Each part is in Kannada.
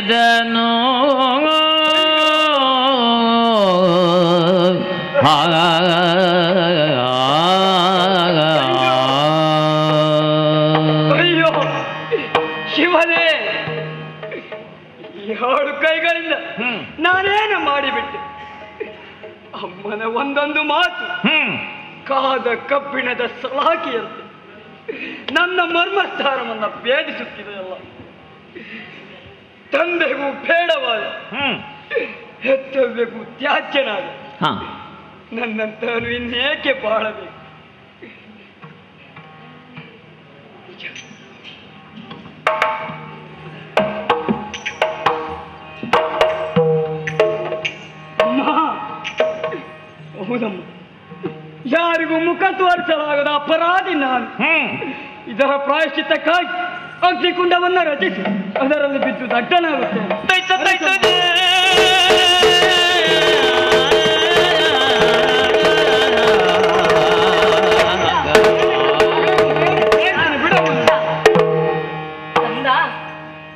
ಮಾಡಿದನು ಅಯ್ಯೋ ಶಿವನೇ, ಎರಡು ಕೈಗಳಿಂದ ನಾನೇನು ಮಾಡಿಬಿಟ್ಟೆ. ಅಮ್ಮನ ಒಂದೊಂದು ಮಾತು ಕಾದ ಕಬ್ಬಿಣದ ಸಲಾಕಿಯಂತೆ ನನ್ನ ಮರ್ಮಸ್ಥಾನವನ್ನು ಭೇದಿಸುತ್ತಿದೆಯಲ್ಲ. ತಂದೆಗೂ ಬೇಡವಾದ, ಹೆತ್ತವ್ಯಗೂ ತ್ಯಾಜ್ಯನಾದ ನನ್ನಂತಹನು ಇನ್ನೇಕೆ ಬಾಳಬೇಕು? ಅಮ್ಮ, ಹೌದಮ್ಮ, ಯಾರಿಗೂ ಮುಖ ತೋರಿಸಲಾಗದ ಅಪರಾಧಿ ನಾನು. ಇದರ ಪ್ರಾಯಶ್ಚಿತ್ತಕ್ಕಾಗಿ ಅಗ್ನಿಕುಂಡವನ್ನು ರಚಿಸಿ ಅದರಲ್ಲಿ ಬಿದ್ದು ದಗ್ಧನಾಗುತ್ತೇನೆ.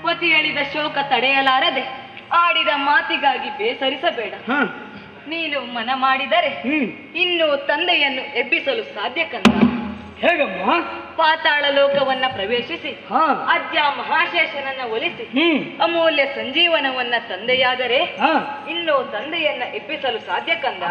ಪತಿ ಹೇಳಿದ ಶೋಕ ತಡೆಯಲಾರದೆ ಆಡಿದ ಮಾತಿಗಾಗಿ ಬೇಸರಿಸಬೇಡ. ನೀನು ಮನ ಮಾಡಿದರೆ ಇನ್ನು ತಂದೆಯನ್ನು ಎಬ್ಬಿಸಲು ಸಾಧ್ಯ ಕಂದ. ಹೇಗಮ್ಮ? ಪಾತಾಳ ಲೋಕವನ್ನ ಪ್ರವೇಶಿಸಿ ಅಜ್ಜ ಮಹಾಶೇಷನನ್ನ ಒಲಿಸಿ ಅಮೂಲ್ಯ ಸಂಜೀವನವನ್ನ ತಂದೆಯಾದರೆ ಇನ್ನು ತಂದೆಯನ್ನ ಎಬ್ಬಿಸಲು ಸಾಧ್ಯ ಕಂದ.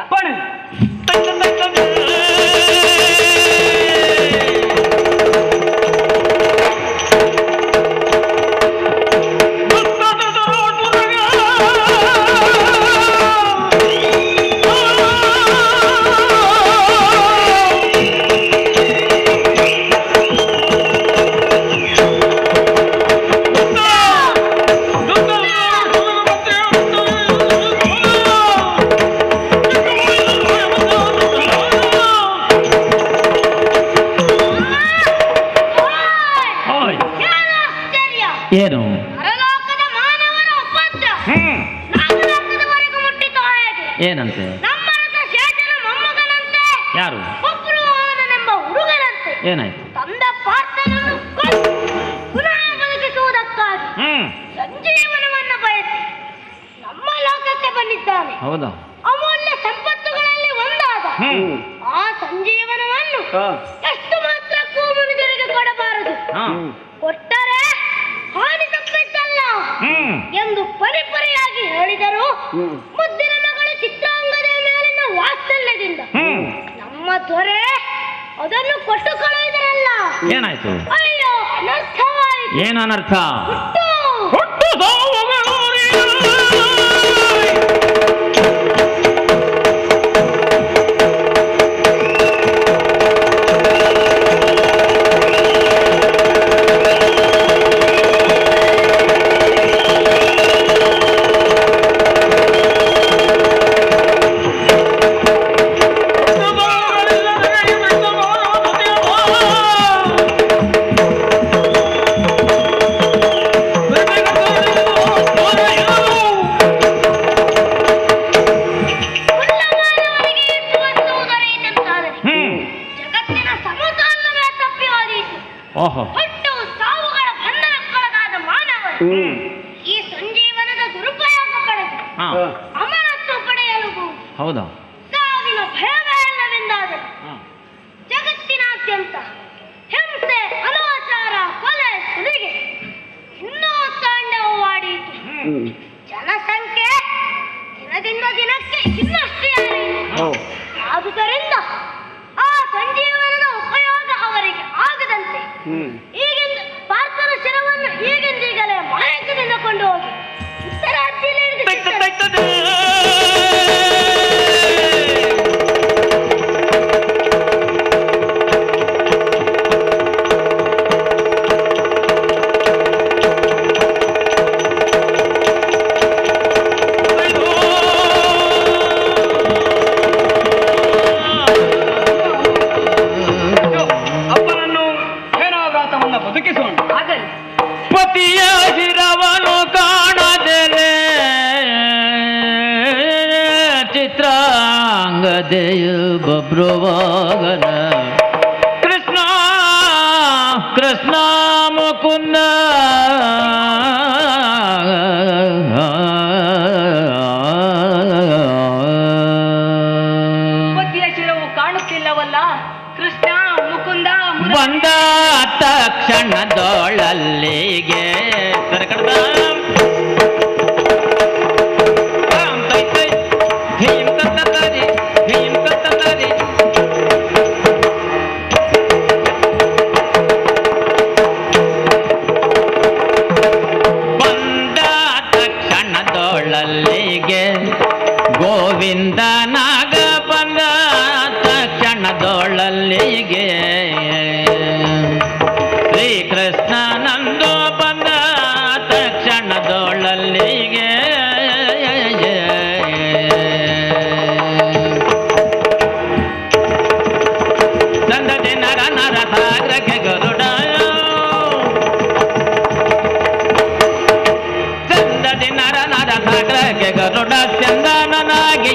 ಏನು ಏನಂತೆ? ಯಾರು? ಏನಾಯ್ತು? ತಂದ ಪಾರ್ಥನನ್ನು ಪುನಃ ಬದುಕಿಸುವುದಕ್ಕಾಗಿ ಸಂಜೀವನವನ್ನು ಬಯಸಿ ನಮ್ಮ ಲೋಕಕ್ಕೆ ಬಂದಿದ್ದಾನೆ. ಹೌದಾ? ಅಮೂಲ್ಯ ಸಂಪತ್ತುಗಳಲ್ಲಿ ಒಂದಾದ ಆ ಸಂಜೀವನವನ್ನು ಎಷ್ಟು ಮಾತ್ರಕ್ಕೂ ಮುನಿಗರಿಗೆ ಕೊಡಬಾರದು. ಕೊಟ್ಟರೆ ಹಾನಿ ತಪ್ಪಿದ್ದಲ್ಲ ಎಂದು ಪರಿಪರಿಯಾಗಿ ಹೇಳಿದರು. ಮುದ್ದಿನ ಮಗಳು ಚಿತ್ರಾಂಗದ ಮೇಲಿನ ವಾತ್ಸಲ್ಯದಿಂದ ನಮ್ಮ ದೊರೆ ಅದನ್ನು ಕೊಟ್ಟು ಕಳುಹಿದರಲ್ಲ. ಏನಾಯ್ತು? ಅಯ್ಯೋ, ಅನರ್ಥವಾಯಿತು. ಏನು ಅನರ್ಥ? ಸಾವುಗಳ ಬಂಧನಕ್ಕೊಳಗಾದ ಮಾನವರು ಈ ಸಂಜೀವನದ ದುರುಪಯೋಗ ಪಡೆದು ಅಮರತ್ವ ಪಡೆಯಲು ಹೌದಾ? ಸಾವಿನ ಭಯವಿಲ್ಲವೆಂದಾದರೆ ಜಗತ್ತಿನಾದ್ಯಂತ ಹಿಂಸೆ, ಅನಾಚಾರ, ಕೊಲೆ, ಸುಲಿಗೆ ಇನ್ನೂ ತಾಂಡವವಾಡಿತು. ಜನಸಂಖ್ಯೆ ದಿನದಿಂದ ದಿನಕ್ಕೆ ಇನ್ನಷ್ಟು ಏರಿತು. ಆದುದರಿಂದ ಆ ಸಂಜೀವನದ ಉಪಯೋಗ ಅವರಿಗೆ ಆಗದಂತೆ ಈಗಿಂದ ಪಾರ್ಥನ ಶಿರವನ್ನು ಈಗಿಂದೀಗಲೇ ಮಾಯಕದಿಂದ ಕೊಂಡು ಹೋಗಿ ಉತ್ತರಾಜ್ಯದಲ್ಲಿ ಪತಿಯ ಶಿರವನು ಕಾಣದೆಲೆ ಚಿತ್ರಾಂಗದೆಯು ಬಬ್ರುವಾಗನ ಕೃಷ್ಣ ಕೃಷ್ಣ ಮುಕುಂದ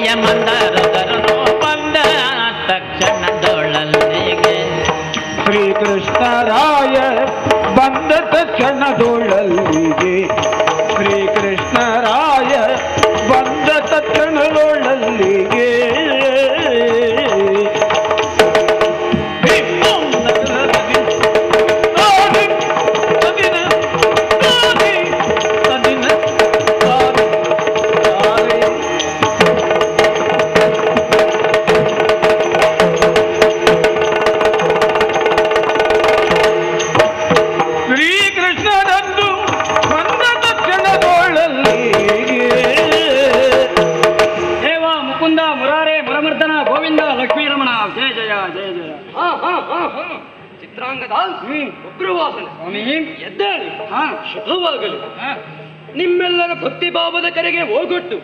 ರಾಯ ಮಂದರದರನು ಬಂದ ತಕ್ಷಣದೊಳಲ್ಲಿಗೆ ಶ್ರೀಕೃಷ್ಣ ರಾಯ ಬಂದ ತಕ್ಷಣದೊಳಲ್ಲಿಗೆ ಶ್ರೀಕೃಷ್ಣ ರಾಯ ಬಂದ ತಕ್ಷಣದೊಳಲ್ಲಿಗೆ ಸ್ವಾಮಿ ಎದ್ದೇಳಿ. ಶುಭವಾಗಲಿ. ನಿಮ್ಮೆಲ್ಲರ ಭಕ್ತಿ ಭಾವದ ಕರೆಗೆ ಹೋಗೊಟ್ಟು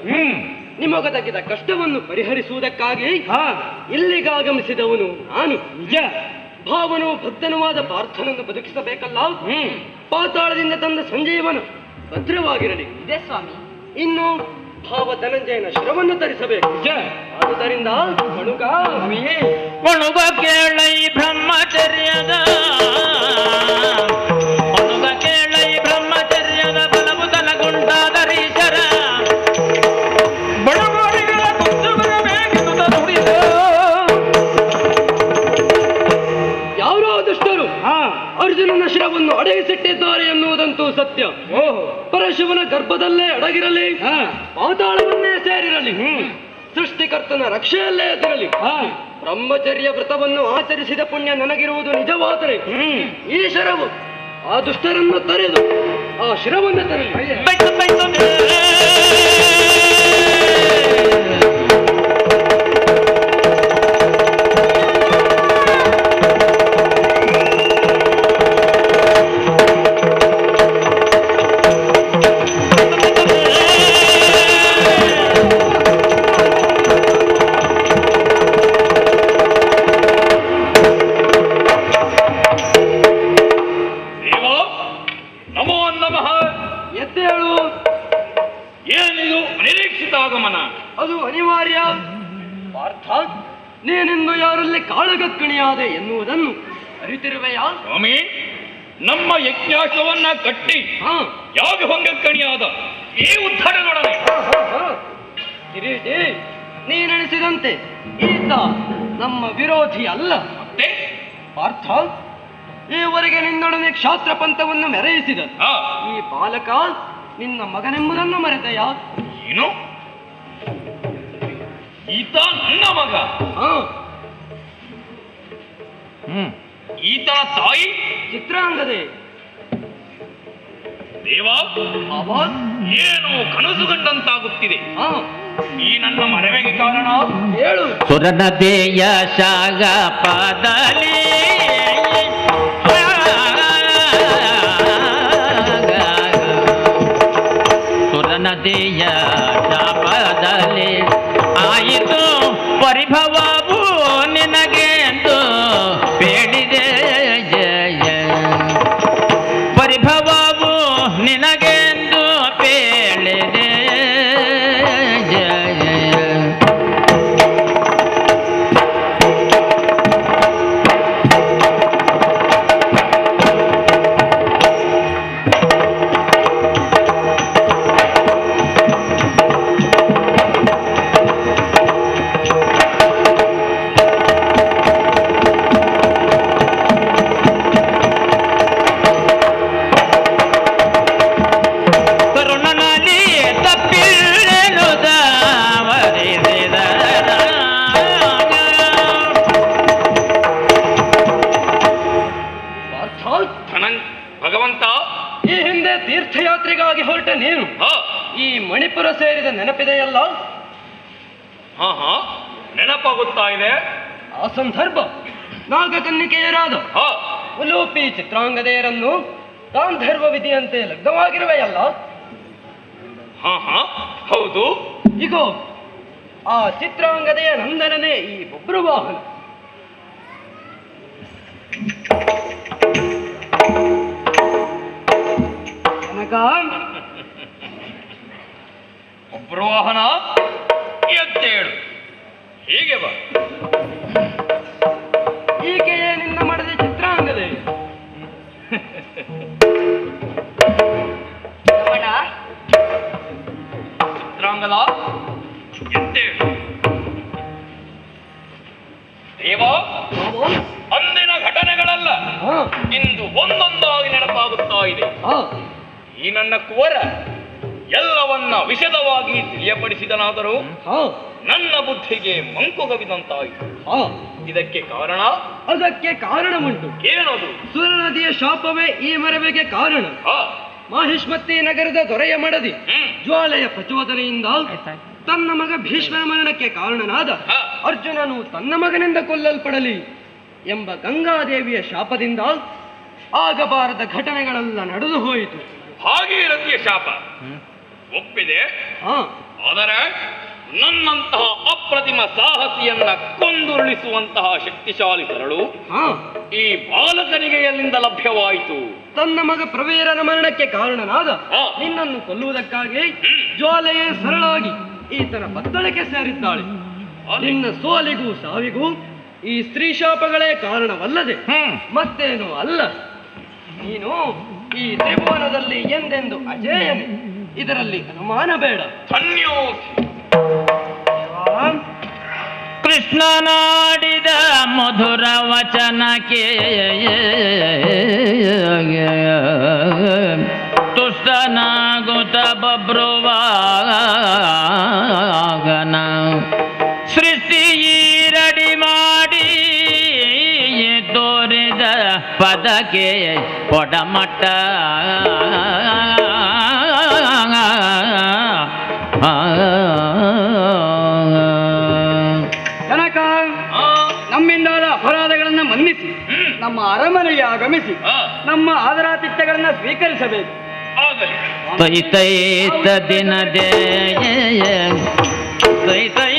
ನಿಮಗೊದಗಿದ ಕಷ್ಟವನ್ನು ಪರಿಹರಿಸುವುದಕ್ಕಾಗಿ ಇಲ್ಲಿಗಾಗಮಿಸಿದವನು ನಾನು. ನಿಜ. ಭಾವನು ಭಕ್ತನುವಾದ ಪಾರ್ಥನನ್ನು ಬದುಕಿಸಬೇಕಲ್ಲ. ಪಾತಾಳದಿಂದ ತಂದ ಸಂಜೀವನ ಭದ್ರವಾಗಿರಲಿ. ಇದೆ ಸ್ವಾಮಿ. ಇನ್ನು ಭಾವ ಧನಂಜಯನ ಶಿರವನ್ನು ಧರಿಸಬೇಕು. ಆದುದರಿಂದ ಒಣುಗ ಕೇಳೈ ಬ್ರಹ್ಮಚರ್ಯದ ಒಣುಗ ಕೇಳೈ ಬ್ರಹ್ಮಚರ್ಯದ ಬಲವು ತನಗುಂಟಾದ ರೀಶರ ಬಡವರಿಗಳ ಯಾರೋ ದುಷ್ಟರು ಅರ್ಜುನನ ಶಿರವನ್ನು ಅಡಗಿಸಿಟ್ಟಿದ್ದಾರೆ ಎನ್ನುವುದಂತೂ ಸತ್ಯ. ಪರಶಿವನ ಗರ್ಭದಲ್ಲೇ ಅಡಗಿರಲಿ, ಪಾತಾಳವನ್ನೇ ಸೇರಿರಲಿ, ಸೃಷ್ಟಿಕರ್ತನ ರಕ್ಷೆಯಲ್ಲೇ ಎದಿರಲಿ. ಬ್ರಹ್ಮಚರ್ಯ ವ್ರತವನ್ನು ಆಚರಿಸಿದ ಪುಣ್ಯ ನನಗಿರುವುದು ನಿಜವಾದರೆ ಈ ಶಿರವು ಆ ದುಷ್ಟರನ್ನು ತರೆದು ಆ ಶಿರವನ್ನು ತರಲಿ. ಅದು ಅನಿವಾರ್ಯ ಪಾರ್ಥ. ನೀನೆಂದು ಯಾರಲ್ಲಿ ಕಾಳಗಕ್ಕಣಿಯಾದೆ ಎನ್ನುವುದನ್ನು ಅರಿತಿರುವೆಯಾ? ಸ್ವಾಮಿ, ನಮ್ಮ ಯಜ್ಞಾಶ್ವವನ್ನ ಕಟ್ಟಿ ಯಾಗ ಭಂಗಕ್ಕಣಿಯಾದ ಈ ಉದ್ಧಾರನೊಡನೆ ಕಿರೀಟಿ, ನೀನೆಣಿಸಿದಂತೆ ಈತ ನಮ್ಮ ವಿರೋಧಿ ಅಲ್ಲ. ಮತ್ತೆ ಪಾರ್ಥ, ಈವರೆಗೆ ನಿನ್ನೊಡನೆ ಕ್ಷಾತ್ರ ಪಂಥವನ್ನು ಮೆರೆಯಿಸಿದ ಈ ಬಾಲಕ ನಿನ್ನ ಮಗನೆಂಬುದನ್ನು ಮರೆತೆಯಾ? ಏನು? ಈತ ನನ್ನ ಮಗ? ಈತನ ತಾಯಿ ಚಿತ್ರಾಂಗದೆ. ದೇವ, ಏನು ಕನಸು ಕಂಡಂತಾಗುತ್ತಿದೆ. ಈ ನನ್ನ ಮರವೆಗೆ ಕಾರಣ ಹೇಳು. ಸುರನದೆಯ ಶಾಗ ಪಾದಲಿ ಸುರನದೆಯ ಶಾಪದಲ್ಲಿ ಆಯಿತು ಪರಿಭವವು ನಿನಗೆಂದು ಬೇಡಿದೆ. ಜಯ ಪರಿಭವವು ನಿನಗೆಂದು ಬೇಡಿದೆ. ಜಯ ಭಗವಂತ, ಈ ಹಿಂದೆ ತೀರ್ಥಯಾತ್ರೆಗಾಗಿ ಹೊರಟ ನೀನು ಈ ಮಣಿಪುರ ಸೇರಿದ ನೆನಪಿದೆಯಲ್ಲ? ನೆನಪಾಗುತ್ತಾ ಇದೆ. ಆ ಸಂದರ್ಭ ನಾಗಕನ್ನಿಕೆಯರಾದ ಉಲೂಪಿ ಚಿತ್ರಾಂಗದೆಯರನ್ನು ಗಾಂಧರ್ವ ವಿಧಿಯಂತೆ ಲಗ್ನವಾಗಿರುವೆಯಲ್ಲ? ಹೌದು. ಇಗೋ ಆ ಚಿತ್ರಾಂಗದೆಯ ನಂದನನೇ ಈ ಬಬ್ರುವಾಹನ. ಬಬ್ರುವಾಹನ, ಎದ್ದೇಳು, ಹೀಗೆ ಬಾ. ಈಕೆಯೇ ನಿನ್ನ ಮಾಡಿದ ಚಿತ್ರಾಂಗದೆ. ರಮಣ, ಚಿತ್ರಾಂಗದ ಎದ್ದೇಳು. ದೇವ, ಅಂದಿನ ಘಟನೆಗಳೆಲ್ಲ ಇಂದು ಒಂದೊಂದಾಗಿ ನೆನಪಾಗುತ್ತಾ ಇದೆ. ಈ ನನ್ನ ಕುವರ ಎಲ್ಲವನ್ನ ವಿಶದವಾಗಿ ತಿಳಿಯಪಡಿಸಿದನಾದರೂ ನನ್ನ ಬುದ್ಧಿಗೆ ಮಂಕು ಕವಿದಂತಾಯಿತು. ಇದಕ್ಕೆ ಕಾರಣ? ಅದಕ್ಕೆ ಕಾರಣವುಂಟು. ಏನದು? ಸುರ ನದಿಯ ಶಾಪವೇ ಈ ಮರವೆಗೆ ಕಾರಣ. ಮಾಹಿಷ್ಮತಿ ನಗರದ ದೊರೆಯ ಮಡದಿ ಜ್ವಾಲೆಯ ಪ್ರಚೋದನೆಯಿಂದ ತನ್ನ ಮಗ ಭೀಷ್ಮನ ಮರಣಕ್ಕೆ ಕಾರಣನಾದ ಅರ್ಜುನನು ತನ್ನ ಮಗನಿಂದ ಕೊಲ್ಲಲ್ಪಡಲಿ ಎಂಬ ಗಂಗಾದೇವಿಯ ಶಾಪದಿಂದ ಆಗಬಾರದ ಘಟನೆಗಳೆಲ್ಲ ನಡೆದು ಹೋಯಿತು. ಭಾಗೀರಥಿಯ ಶಾಪ ಒಪ್ಪಿದೆ. ಆದರೆ ನನ್ನಂತಹ ಅಪ್ರತಿಮ ಸಾಹಸಿಯನ್ನ ಕೊಂದುರುಳಿಸುವಂತಹ ಶಕ್ತಿಶಾಲಿ ಸರಳು ಈ ಬಾಲಕನಿಗೆ ಎಲ್ಲಿಂದ ಲಭ್ಯವಾಯಿತು? ತನ್ನ ಮಗ ಪ್ರವೀರನ ಮರಣಕ್ಕೆ ಕಾರಣನಾದ ನಿನ್ನನ್ನು ಕೊಲ್ಲುವುದಕ್ಕಾಗಿ ಜ್ವಾಲೆಯೇ ಸರಳಾಗಿ ಈತನ ಬತ್ತಳಿಕೆ ಸೇರಿದ್ದಾಳೆ. ನಿನ್ನ ಸೋಲಿಗೂ ಸಾವಿಗೂ ಈ ಸ್ತ್ರೀ ಶಾಪಗಳೇ ಕಾರಣವಲ್ಲದೆ ಮತ್ತೇನು ಅಲ್ಲ. ನೀನು ಈ ತ್ರಿಭುವನದಲ್ಲಿ ಎಂದೆಂದು ಅಜೇಯನೇ, ಇದರಲ್ಲಿ ಅನುಮಾನ ಬೇಡ. ಕೃಷ್ಣನಾಡಿದ ಮಧುರ ವಚನಕ್ಕೆ ತುಷ್ಟನಾಗುತ್ತ ಬಬ್ರುವಾಗನ ಸೃಷ್ಟಿಯೀರಡಿ ಮಾಡಿ ತೋರಿದ ಪದಕ್ಕೆ ಕೊಡಮಟ್ಟ ಜನಕ, ನಮ್ಮಿಂದಾದ ಅಪರಾಧಗಳನ್ನ ಮನ್ನಿಸಿ ನಮ್ಮ ಅರಮನೆಗೆ ಆಗಮಿಸಿ ನಮ್ಮ ಆದರಾತಿಥ್ಯಗಳನ್ನ ಸ್ವೀಕರಿಸಬೇಕು. ತೈತೈತ ದಿನದೇ ತೈತೈ